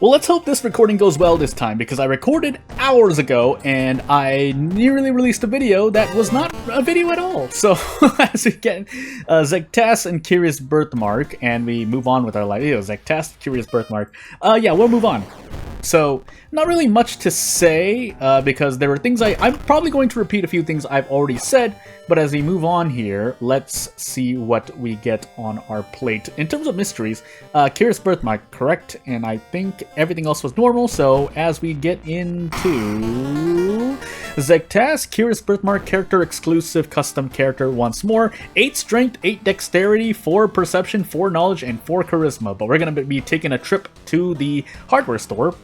Well, let's hope this recording goes well this time, because I recorded hours ago, and I nearly released a video that was not a video at all. So, as we get Zektas and Curious Birthmark, and we move on with our life. Zektas, Curious Birthmark. Yeah, we'll move on. So, not really much to say, because there were things I'm probably going to repeat a few things I've already said, but as we move on here, let's see what we get on our plate. In terms of mysteries, Curious Birthmark, correct, and I think everything else was normal, so as we get into Zektas, Curious Birthmark, character exclusive custom character once more, 8 strength, 8 dexterity, 4 perception, 4 knowledge, and 4 charisma, but we're going to be taking a trip to the hardware store,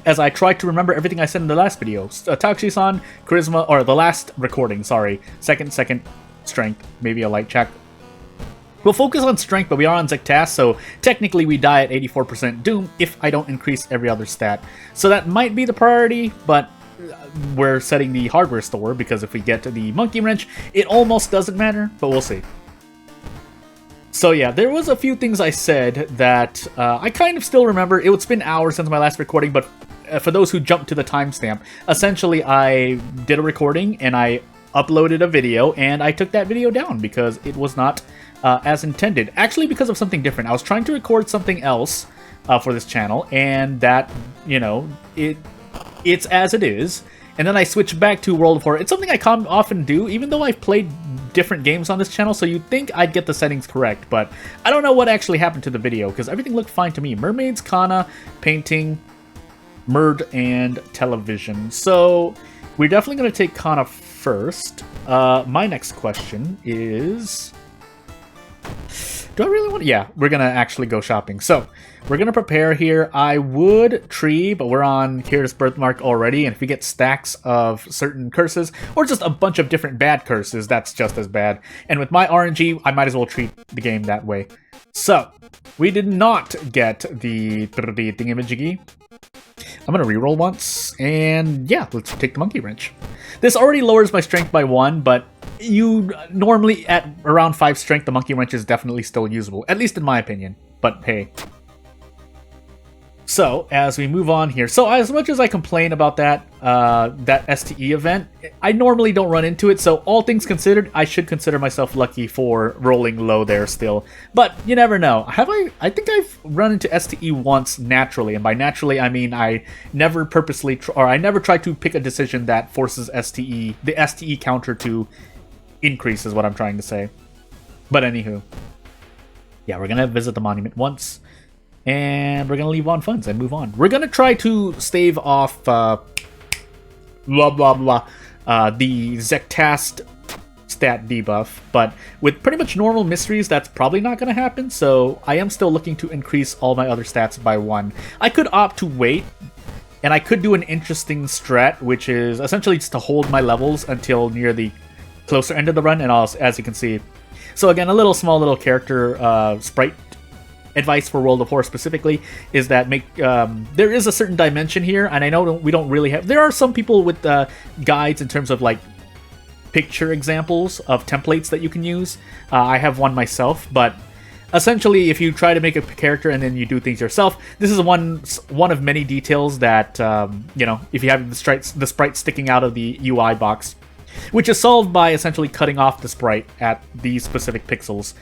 as I tried to remember everything I said in the last video. Takushi-san, charisma, or the last recording, sorry. Second, strength, maybe a light check. We'll focus on strength, but we are on Zektas, so technically we die at 84% doom if I don't increase every other stat. So that might be the priority, but we're setting the hardware store, because if we get to the monkey wrench, it almost doesn't matter, but we'll see. So yeah, there was a few things I said that I kind of still remember. It's been hours since my last recording, but for those who jumped to the timestamp, essentially I did a recording and I uploaded a video, and I took that video down because it was not as intended. Actually, because of something different. I was trying to record something else for this channel, and that, you know, it's as it is. And then I switched back to World of Horror. It's something I often do, even though I've played different games on this channel, so you'd think I'd get the settings correct, but I don't know what actually happened to the video, because everything looked fine to me. Mermaids, Kana, painting, Murd, and television. So we're definitely going to take Kana first. My next question is... do I really want to... yeah, we're going to actually go shopping. So, we're going to prepare here. I would tree, but we're on Curious Birthmark already, and if we get stacks of certain curses, or just a bunch of different bad curses, that's just as bad. And with my RNG, I might as well treat the game that way. So, we did not get the thingamajiggy. I'm going to reroll once, and yeah, let's take the monkey wrench. This already lowers my strength by 1, but you normally, at around 5 strength, the monkey wrench is definitely still usable, at least in my opinion, but hey. So, as we move on here, so as much as I complain about that STE event, I normally don't run into it, so all things considered, I should consider myself lucky for rolling low there still. But you never know. I think I've run into STE once naturally, and by naturally I mean I never purposely, I never try to pick a decision that forces the STE counter to increase is what I'm trying to say. But anywho, yeah, we're gonna visit the monument once. And we're going to leave on funds and move on. We're going to try to stave off the Zektast stat debuff, but with pretty much normal mysteries, that's probably not going to happen, so I am still looking to increase all my other stats by 1. I could opt to wait, and I could do an interesting strat, which is essentially just to hold my levels until near the closer end of the run, and as you can see. So again, a small little character sprite advice for World of Horror specifically is that there is a certain dimension here, and I know we don't really have... There are some people with guides in terms of like picture examples of templates that you can use. I have one myself, but essentially if you try to make a character and then you do things yourself, this is one of many details that, you know, if you have the sprite sticking out of the UI box, which is solved by essentially cutting off the sprite at these specific pixels,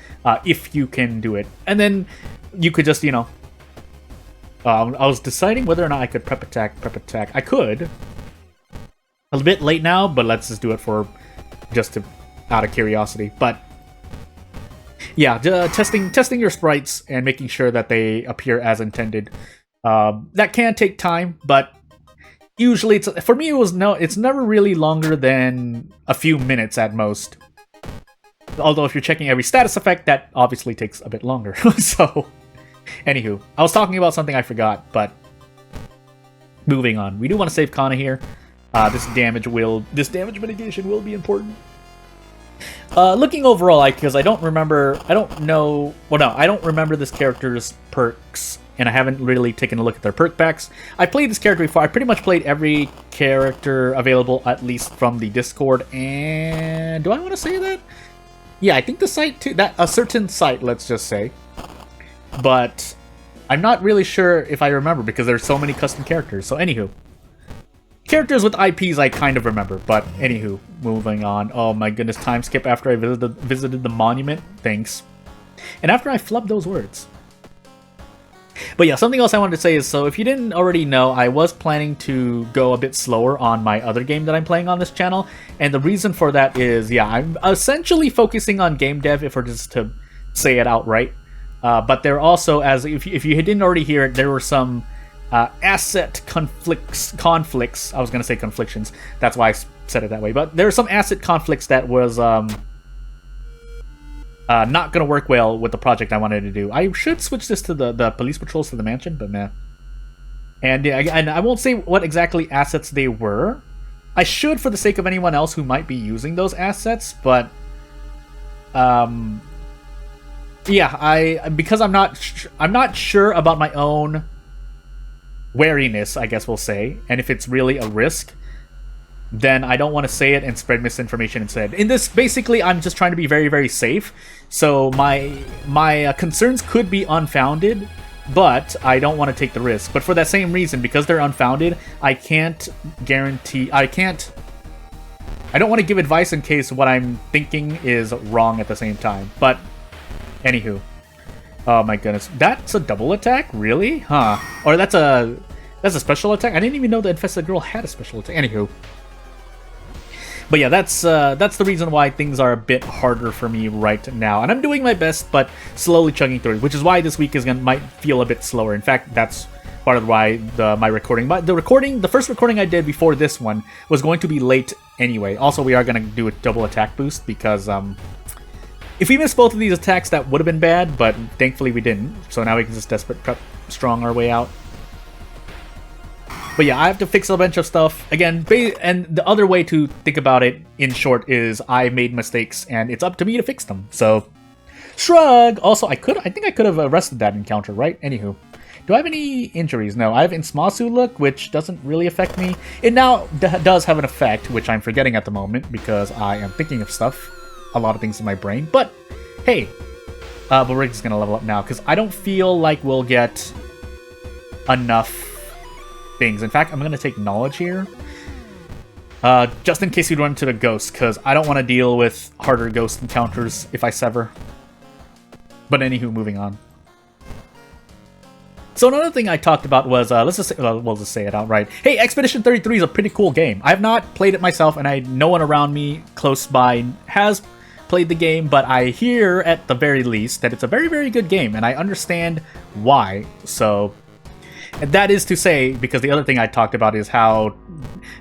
if you can do it. And then you could just, you know... I was deciding whether or not I could prep attack. I could. A bit late now, but let's just do it out of curiosity. But yeah, testing your sprites and making sure that they appear as intended. That can take time, but usually for me it's never really longer than a few minutes at most. Although if you're checking every status effect, that obviously takes a bit longer. So, anywho, I was talking about something I forgot, but moving on. We do want to save Kana here. This damage mitigation will be important. Looking overall, because I don't remember this character's perks, and I haven't really taken a look at their perk packs. I played this character before. I pretty much played every character available, at least from the Discord, and do I want to say that? Yeah, I think the site too, a certain site, let's just say. But I'm not really sure if I remember because there's so many custom characters. So anywho. Characters with IPs I kind of remember, but anywho, moving on. Oh my goodness, time skip after I visited the monument. Thanks. And after I flubbed those words. But yeah, something else I wanted to say is, so if you didn't already know, I was planning to go a bit slower on my other game that I'm playing on this channel. And the reason for that is, yeah, I'm essentially focusing on game dev, if we're just to say it outright. But there also, as if you didn't already hear it, there were some asset conflicts. I was going to say conflictions. That's why I said it that way. But there are some asset conflicts that was not going to work well with the project I wanted to do. I should switch this to the police patrols to the mansion, but meh. And yeah, and I won't say what exactly assets they were. I should, for the sake of anyone else who might be using those assets, but yeah, because I'm not sure about my own wariness, I guess we'll say, and if it's really a risk, then I don't want to say it and spread misinformation instead. In this, basically, I'm just trying to be very, very safe. So my concerns could be unfounded, but I don't want to take the risk. But for that same reason, because they're unfounded, I can't guarantee... I don't want to give advice in case what I'm thinking is wrong at the same time. But, anywho. Oh my goodness. That's a double attack? Really? Huh. Or that's a special attack? I didn't even know the Infested Girl had a special attack. Anywho. But yeah, that's the reason why things are a bit harder for me right now. And I'm doing my best, but slowly chugging through it, which is why this week might feel a bit slower. In fact, that's part of why my recording... The first recording I did before this one was going to be late anyway. Also, we are going to do a double attack boost because... if we missed both of these attacks, that would have been bad, but thankfully we didn't. So now we can just desperate prep strong our way out. But yeah, I have to fix a bunch of stuff. Again, and the other way to think about it, in short, is I made mistakes, and it's up to me to fix them. So, shrug! Also, I think I could have arrested that encounter, right? Anywho. Do I have any injuries? No, I have Insmasu look, which doesn't really affect me. It now does have an effect, which I'm forgetting at the moment, because I am thinking of stuff. A lot of things in my brain, but hey, but we're just gonna level up now because I don't feel like we'll get enough things. In fact, I'm gonna take knowledge here, just in case we run into the ghost, because I don't want to deal with harder ghost encounters if I sever. But anywho, moving on. So another thing I talked about was, we'll just say it outright. Hey, Expedition 33 is a pretty cool game. I have not played it myself, and no one around me close by has played the game, but I hear, at the very least, that it's a very, very good game, and I understand why. So, and that is to say, because the other thing I talked about is how,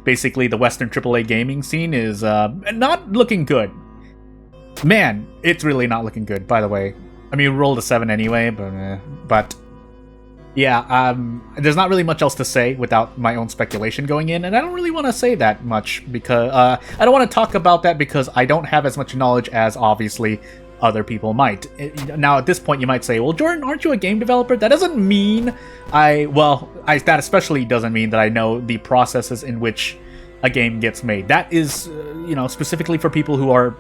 basically, the Western AAA gaming scene is not looking good. Man, it's really not looking good, by the way. I mean, we rolled a 7 anyway, but yeah, there's not really much else to say without my own speculation going in, and I don't really want to say that much because I don't want to talk about that because I don't have as much knowledge as obviously other people might. Now, at this point, you might say, well, Jordan, aren't you a game developer? That doesn't mean that especially doesn't mean that I know the processes in which a game gets made. That is, specifically for people who are,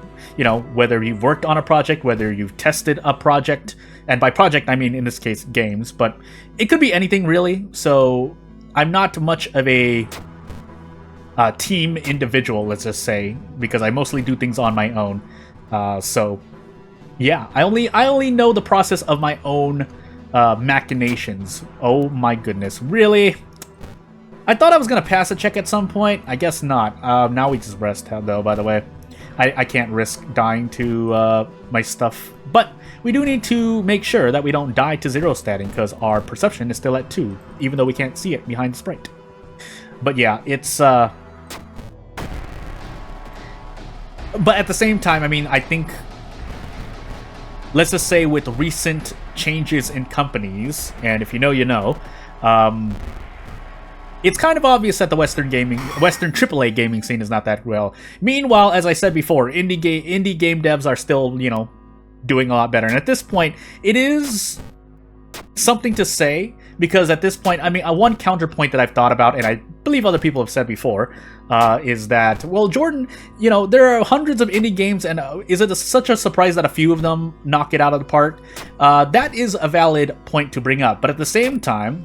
whether you've worked on a project, whether you've tested a project, and by project, I mean, in this case, games, but it could be anything, really, so I'm not much of a team individual, let's just say, because I mostly do things on my own, so, yeah, I only know the process of my own machinations. Oh my goodness, really? I thought I was going to pass a check at some point. I guess not. Now we just rest, though, by the way. I can't risk dying to my stuff. But we do need to make sure that we don't die to 0 statting, because our perception is still at 2, even though we can't see it behind the sprite. But yeah, it's... But at the same time, I mean, I think... Let's just say with recent changes in companies, and if you know, you know... It's kind of obvious that the Western AAA gaming scene is not that well. Meanwhile, as I said before, indie game devs are still, doing a lot better. And at this point, it is something to say, because at this point, I mean, one counterpoint that I've thought about, and I believe other people have said before, is that, well, Jordan, you know, there are hundreds of indie games, and is it such a surprise that a few of them knock it out of the park? That is a valid point to bring up, but at the same time,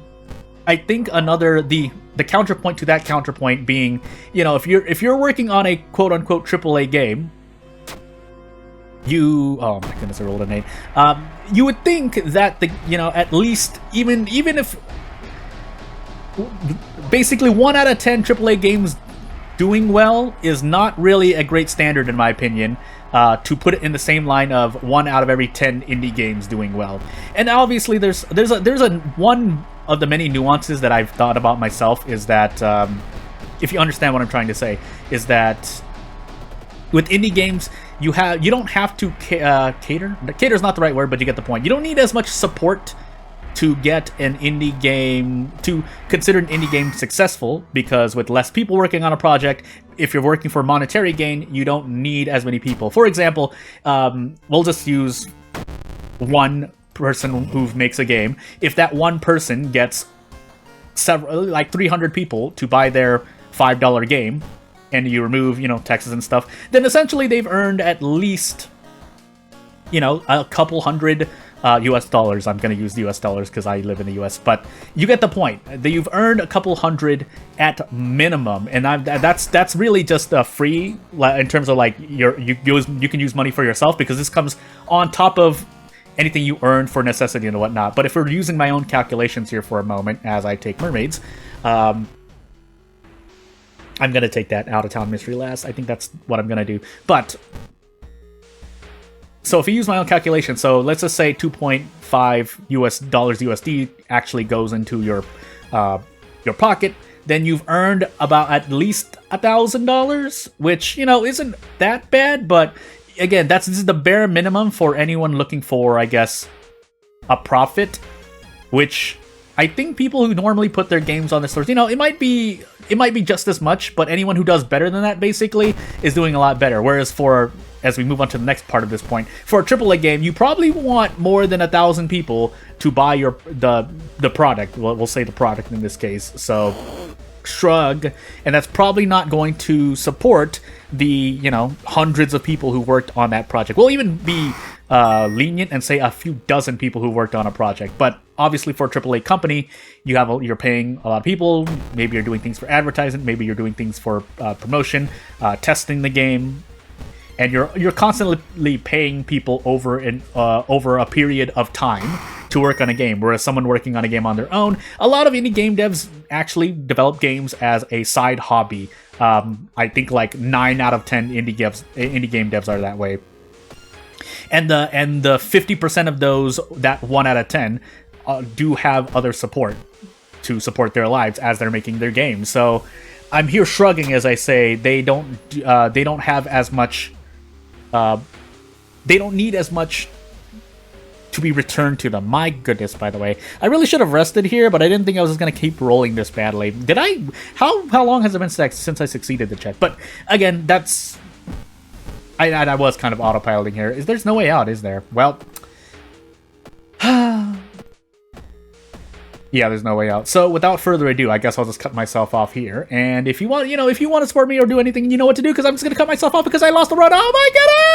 I think the counterpoint to that counterpoint being, you know, if you're working on a quote-unquote AAA game, oh my goodness, I rolled a name. You would think that at least even if basically 1 out of 10 AAA games doing well is not really a great standard in my opinion, to put it in the same line of 1 out of every 10 indie games doing well. And obviously there's one of the many nuances that I've thought about myself is that, if you understand what I'm trying to say, is that with indie games, you don't have to cater. Cater is not the right word, but you get the point. You don't need as much support to get an indie game, to consider an indie game successful, because with less people working on a project, if you're working for monetary gain, you don't need as many people. For example, we'll just use one person who makes a game. If that one person gets like 300 people to buy their $5 game, and you remove, taxes and stuff, then essentially they've earned at least, a couple hundred US dollars. I'm going to use the US dollars because I live in the US, but you get the point. You've earned a couple hundred at minimum, and that's really just free in terms of like you can use money for yourself, because this comes on top of anything you earn for necessity and whatnot. But if we're using my own calculations here for a moment as I take mermaids, I'm going to take that out-of-town mystery last. I think that's what I'm going to do. But, so if you use my own calculation, so let's just say 2.5 US dollars USD actually goes into your pocket, then you've earned about at least $1,000, which, isn't that bad, but again, this is the bare minimum for anyone looking for, I guess, a profit, which I think people who normally put their games on the stores, it might be just as much, but anyone who does better than that basically is doing a lot better. Whereas as we move on to the next part of this point, for a AAA game, you probably want more than 1,000 people to buy the product. Well, we'll say the product in this case. So shrug, and that's probably not going to support the hundreds of people who worked on that project. We'll even be lenient and say a few dozen people who worked on a project, but obviously for a AAA company, you're paying a lot of people. Maybe you're doing things for advertising, maybe you're doing things for promotion, testing the game, and you're constantly paying people over a period of time to work on a game. Whereas someone working on a game on their own, a lot of indie game devs actually develop games as a side hobby. I think like 9 out of 10 indie game devs are that way. And the 50% of those, that 1 out of 10, do have other support to support their lives as they're making their games. So I'm here shrugging as I say they don't have as much. They don't need as much to be returned to them. My goodness, by the way, I really should have rested here, but I didn't think I was just gonna keep rolling this badly. Did I? How long has it been since I succeeded the check? But again, that's. I was kind of autopiloting here. There's no way out, is there? Well, yeah, there's no way out. So without further ado, I guess I'll just cut myself off here. And if you want, if you want to support me or do anything, you know what to do, because I'm just gonna cut myself off because I lost the road. Oh my goodness!